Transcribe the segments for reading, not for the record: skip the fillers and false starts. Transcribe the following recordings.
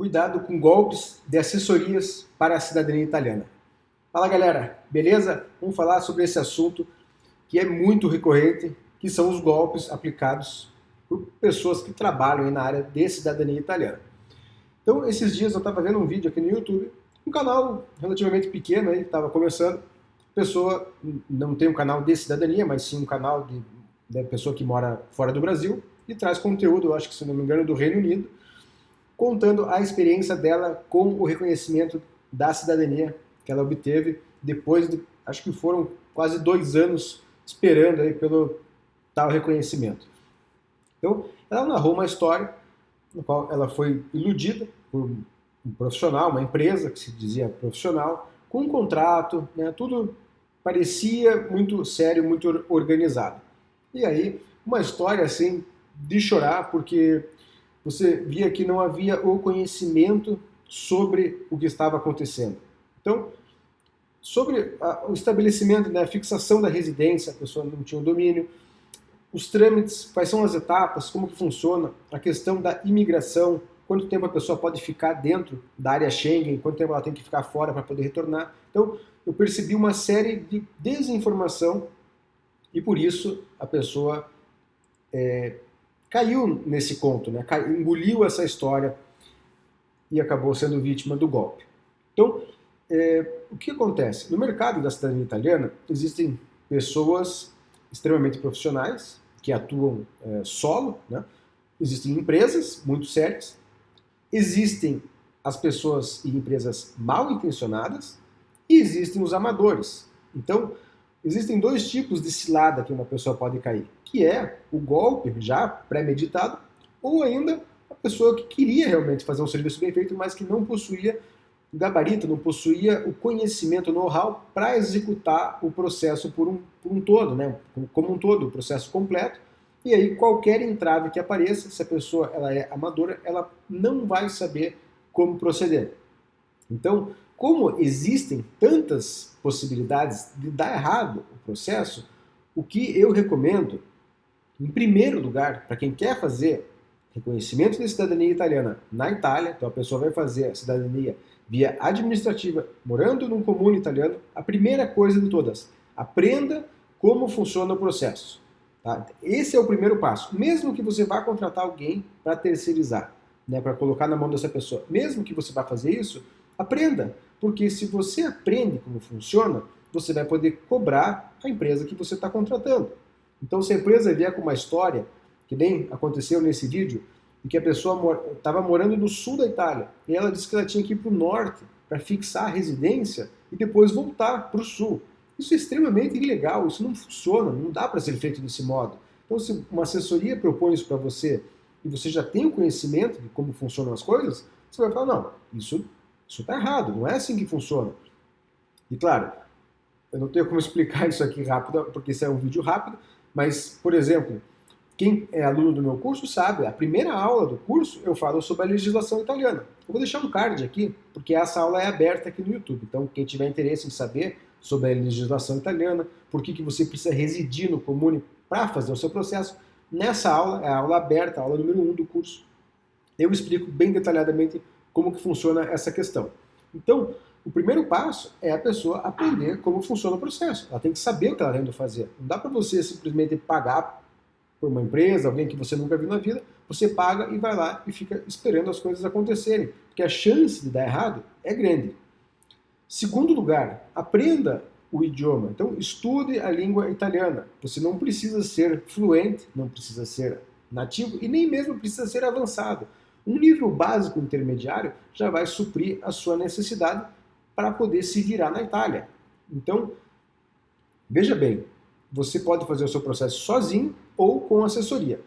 Cuidado com golpes de assessorias para a cidadania italiana. Fala galera, beleza? Vamos falar sobre esse assunto que é muito recorrente, que são os golpes aplicados por pessoas que trabalham na área de cidadania italiana. Então, esses dias eu estava vendo um vídeo aqui no YouTube, um canal relativamente pequeno aí, estava começando. A pessoa não tem um canal de cidadania, mas sim um canal de pessoa que mora fora do Brasil e traz conteúdo, eu acho que se não me engano, do Reino Unido, contando a experiência dela com o reconhecimento da cidadania que ela obteve depois de, acho que foram quase 2 anos esperando aí pelo tal reconhecimento. Então, ela narrou uma história no qual ela foi iludida por um profissional, uma empresa que se dizia profissional, com um contrato, né, tudo parecia muito sério, muito organizado. E aí, uma história assim de chorar, porque você via que não havia o conhecimento sobre o que estava acontecendo. Então, sobre o estabelecimento, né, a fixação da residência, a pessoa não tinha o domínio, os trâmites, quais são as etapas, como que funciona, a questão da imigração, quanto tempo a pessoa pode ficar dentro da área Schengen, quanto tempo ela tem que ficar fora para poder retornar. Então, eu percebi uma série de desinformação e por isso a pessoa caiu nesse conto, né? Engoliu essa história e acabou sendo vítima do golpe. Então, o que acontece? No mercado da cidadania italiana, existem pessoas extremamente profissionais que atuam solo, né? Existem empresas muito sérias, existem as pessoas e empresas mal intencionadas e existem os amadores. Então, existem 2 tipos de cilada que uma pessoa pode cair, que é o golpe já pré-meditado ou ainda a pessoa que queria realmente fazer um serviço bem feito, mas que não possuía gabarito, não possuía o conhecimento, o know-how para executar o processo por um todo, né? Como um todo, o processo completo. E aí qualquer entrave que apareça, se a pessoa ela é amadora, ela não vai saber como proceder. Então, como existem tantas possibilidades de dar errado o processo, o que eu recomendo, em primeiro lugar, para quem quer fazer reconhecimento de cidadania italiana na Itália, então a pessoa vai fazer a cidadania via administrativa, morando num comune italiano, a primeira coisa de todas, aprenda como funciona o processo. Tá? Esse é o primeiro passo. Mesmo que você vá contratar alguém para terceirizar, né, para colocar na mão dessa pessoa, mesmo que você vá fazer isso, aprenda. Porque se você aprende como funciona, você vai poder cobrar a empresa que você está contratando. Então, se a empresa vier com uma história, que nem aconteceu nesse vídeo, em que a pessoa estava morando no sul da Itália, e ela disse que ela tinha que ir para o norte para fixar a residência e depois voltar para o sul. Isso é extremamente ilegal, isso não funciona, não dá para ser feito desse modo. Então, se uma assessoria propõe isso para você e você já tem o conhecimento de como funcionam as coisas, você vai falar, não, isso está errado, não é assim que funciona. E claro, eu não tenho como explicar isso aqui rápido, porque isso é um vídeo rápido, mas, por exemplo, quem é aluno do meu curso sabe, a primeira aula do curso eu falo sobre a legislação italiana. Eu vou deixar um card aqui, porque essa aula é aberta aqui no YouTube. Então, quem tiver interesse em saber sobre a legislação italiana, por que você precisa residir no comune para fazer o seu processo, nessa aula, é a aula aberta, a aula número 1 do curso, eu explico bem detalhadamente como que funciona essa questão. Então, o primeiro passo é a pessoa aprender como funciona o processo. Ela tem que saber o que ela está indo fazer. Não dá para você simplesmente pagar por uma empresa, alguém que você nunca viu na vida, você paga e vai lá e fica esperando as coisas acontecerem, porque a chance de dar errado é grande. Segundo lugar, aprenda o idioma. Então, estude a língua italiana. Você não precisa ser fluente, não precisa ser nativo e nem mesmo precisa ser avançado. Um nível básico intermediário já vai suprir a sua necessidade para poder se virar na Itália. Então, veja bem, você pode fazer o seu processo sozinho ou com assessoria.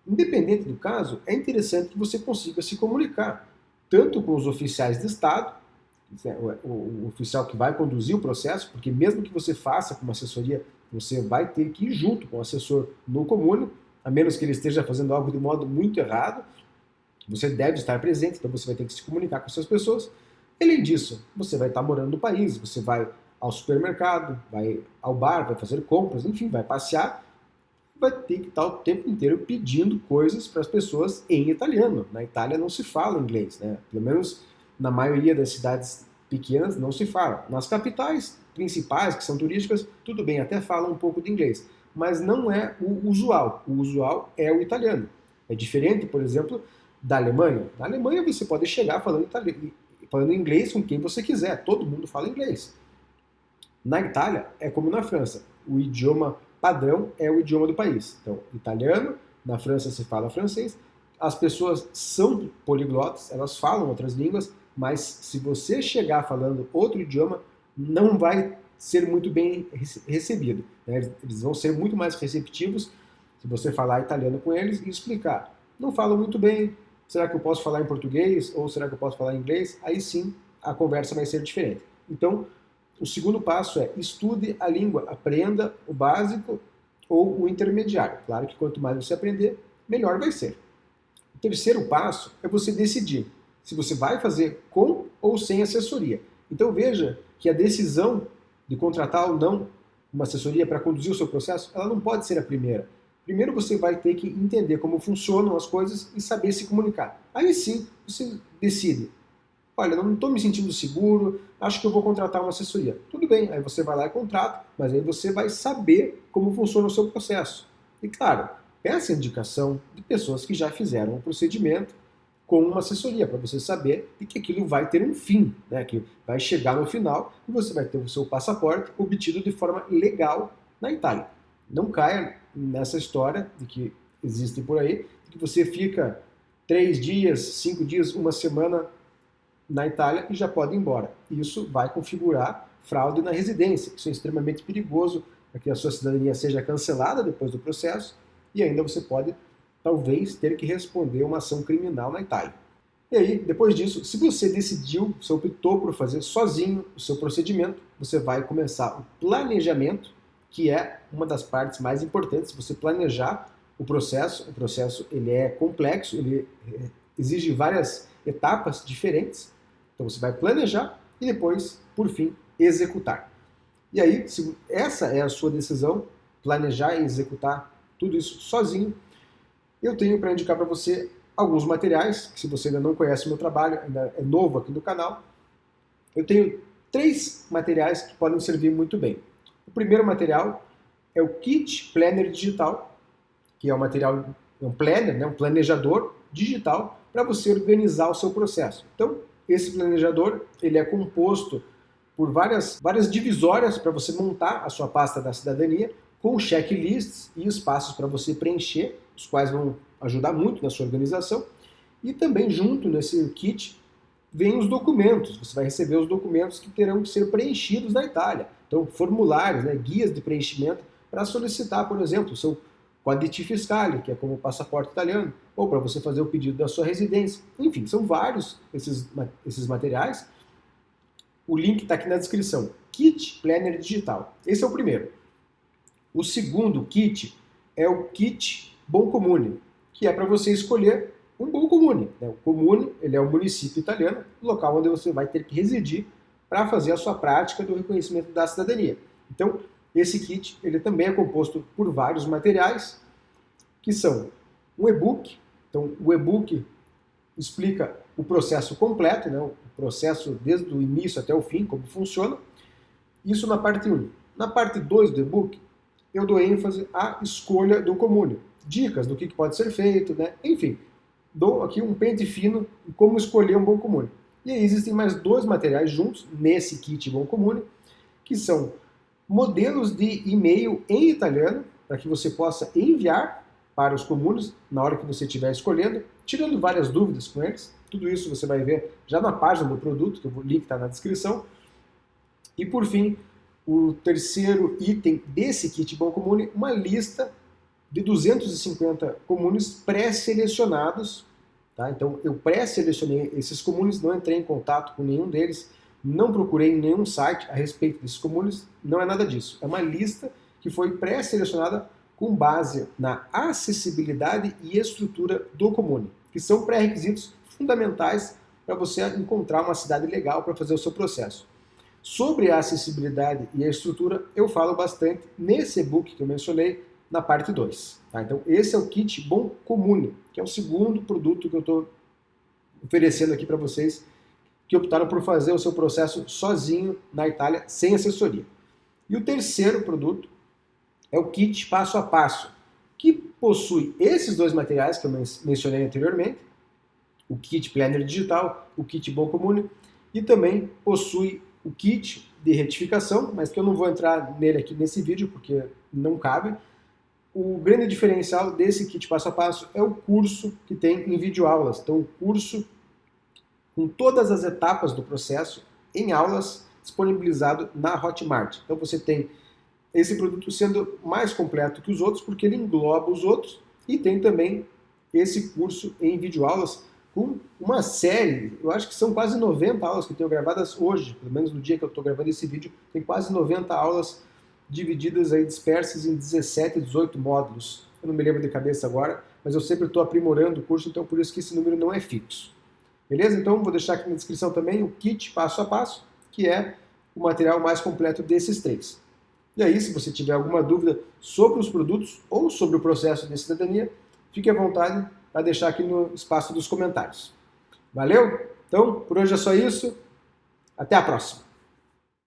Independente do caso, é interessante que você consiga se comunicar, tanto com os oficiais de Estado, o oficial que vai conduzir o processo, porque mesmo que você faça com uma assessoria, você vai ter que ir junto com o assessor no comune, a menos que ele esteja fazendo algo de modo muito errado, você deve estar presente, então você vai ter que se comunicar com essas pessoas. Além disso, você vai estar morando no país, você vai ao supermercado, vai ao bar, vai fazer compras, enfim, vai passear. vai ter que estar o tempo inteiro pedindo coisas para as pessoas em italiano. Na Itália não se fala inglês, né? Pelo menos na maioria das cidades pequenas não se fala. Nas capitais principais, que são turísticas, tudo bem, até falam um pouco de inglês, mas não é o usual. O usual é o italiano. É diferente, por exemplo, da Alemanha. Na Alemanha você pode chegar falando inglês com quem você quiser, todo mundo fala inglês. Na Itália é como na França, o idioma padrão é o idioma do país. Então, italiano, na França se fala francês, as pessoas são poliglotas, elas falam outras línguas, mas se você chegar falando outro idioma, não vai ser muito bem recebido, né? Eles vão ser muito mais receptivos se você falar italiano com eles e explicar. Não falo muito bem, será que eu posso falar em português ou será que eu posso falar em inglês? Aí sim a conversa vai ser diferente. Então, o segundo passo é estude a língua, aprenda o básico ou o intermediário. Claro que quanto mais você aprender, melhor vai ser. O terceiro passo é você decidir se você vai fazer com ou sem assessoria. Então veja que a decisão de contratar ou não uma assessoria para conduzir o seu processo, ela não pode ser a primeira. Primeiro você vai ter que entender como funcionam as coisas e saber se comunicar. Aí sim você decide. Olha, não estou me sentindo seguro, acho que eu vou contratar uma assessoria. Tudo bem, aí você vai lá e contrata, mas aí você vai saber como funciona o seu processo. E claro, peça indicação de pessoas que já fizeram o procedimento com uma assessoria, para você saber que aquilo vai ter um fim, né? Que vai chegar no final e você vai ter o seu passaporte obtido de forma legal na Itália. Não caia nessa história de que existe por aí, de que você fica 3 dias, 5 dias, uma semana na Itália e já pode ir embora. Isso vai configurar fraude na residência. Isso é extremamente perigoso para que a sua cidadania seja cancelada depois do processo e ainda você pode, talvez, ter que responder uma ação criminal na Itália. E aí, depois disso, se você decidiu, você optou por fazer sozinho o seu procedimento, você vai começar o planejamento, que é uma das partes mais importantes. Você planejar o processo ele é complexo, ele exige várias etapas diferentes. Então você vai planejar e depois, por fim, executar. E aí, se essa é a sua decisão, planejar e executar tudo isso sozinho, eu tenho para indicar para você alguns materiais, que se você ainda não conhece o meu trabalho, ainda é novo aqui no canal, eu tenho 3 materiais que podem servir muito bem. O primeiro material é o Kit Planner Digital, que é um material, um planner, né, um planejador digital para você organizar o seu processo. Então, esse planejador ele é composto por várias divisórias para você montar a sua pasta da cidadania, com checklists e espaços para você preencher, os quais vão ajudar muito na sua organização. E também junto nesse kit vem os documentos. Você vai receber os documentos que terão que ser preenchidos na Itália. Então, formulários, né, guias de preenchimento para solicitar, por exemplo, o seu Quaditi Fiscale, que é como o passaporte italiano, ou para você fazer o pedido da sua residência. Enfim, são vários esses materiais. O link está aqui na descrição. Kit Planner Digital. Esse é o primeiro. O segundo kit é o Kit Bom Comune, que é para você escolher um bom comune. O comune ele é um município italiano, o local onde você vai ter que residir para fazer a sua prática do reconhecimento da cidadania. Então, esse kit ele também é composto por vários materiais, que são um e-book. Então, o e-book explica o processo completo, né, o processo desde o início até o fim, como funciona. Isso na parte 1. Na parte 2 do e-book, eu dou ênfase à escolha do comune. Dicas do que pode ser feito, né? Enfim, dou aqui um pente fino em como escolher um bom comune. E aí existem mais 2 materiais juntos nesse kit bom comune, que são modelos de e-mail em italiano, para que você possa enviar para os comunes na hora que você estiver escolhendo, tirando várias dúvidas com eles. Tudo isso você vai ver já na página do produto, que o link está na descrição. E por fim, o terceiro item desse kit Bom Comune, uma lista de 250 comunes pré-selecionados. Tá? Então eu pré-selecionei esses comunes, não entrei em contato com nenhum deles, não procurei em nenhum site a respeito desses comunes, não é nada disso. É uma lista que foi pré-selecionada com base na acessibilidade e estrutura do comune, que são pré-requisitos fundamentais para você encontrar uma cidade legal para fazer o seu processo. Sobre a acessibilidade e a estrutura, eu falo bastante nesse e-book que eu mencionei, na parte 2. Tá? Então, esse é o kit Bom Comune, que é o segundo produto que eu estou oferecendo aqui para vocês que optaram por fazer o seu processo sozinho na Itália, sem assessoria. E o terceiro produto é o kit Passo a Passo, que possui esses dois materiais que eu mencionei anteriormente, o kit Planner Digital, o kit Bom Comune, e também possui o kit de retificação, mas que eu não vou entrar nele aqui nesse vídeo, porque não cabe. O grande diferencial desse kit passo a passo é o curso que tem em videoaulas. Então, o curso com todas as etapas do processo em aulas disponibilizado na Hotmart. Então, você tem esse produto sendo mais completo que os outros, porque ele engloba os outros, e tem também esse curso em videoaulas com uma série, eu acho que são quase 90 aulas que eu tenho gravadas hoje, pelo menos no dia que eu estou gravando esse vídeo, tem quase 90 aulas divididas aí, dispersas em 17, 18 módulos. Eu não me lembro de cabeça agora, mas eu sempre estou aprimorando o curso, então por isso que esse número não é fixo. Beleza? Então vou deixar aqui na descrição também o kit passo a passo, que é o material mais completo desses três. E aí, se você tiver alguma dúvida sobre os produtos ou sobre o processo de cidadania, fique à vontade para deixar aqui no espaço dos comentários. Valeu? Então, por hoje é só isso. Até a próxima!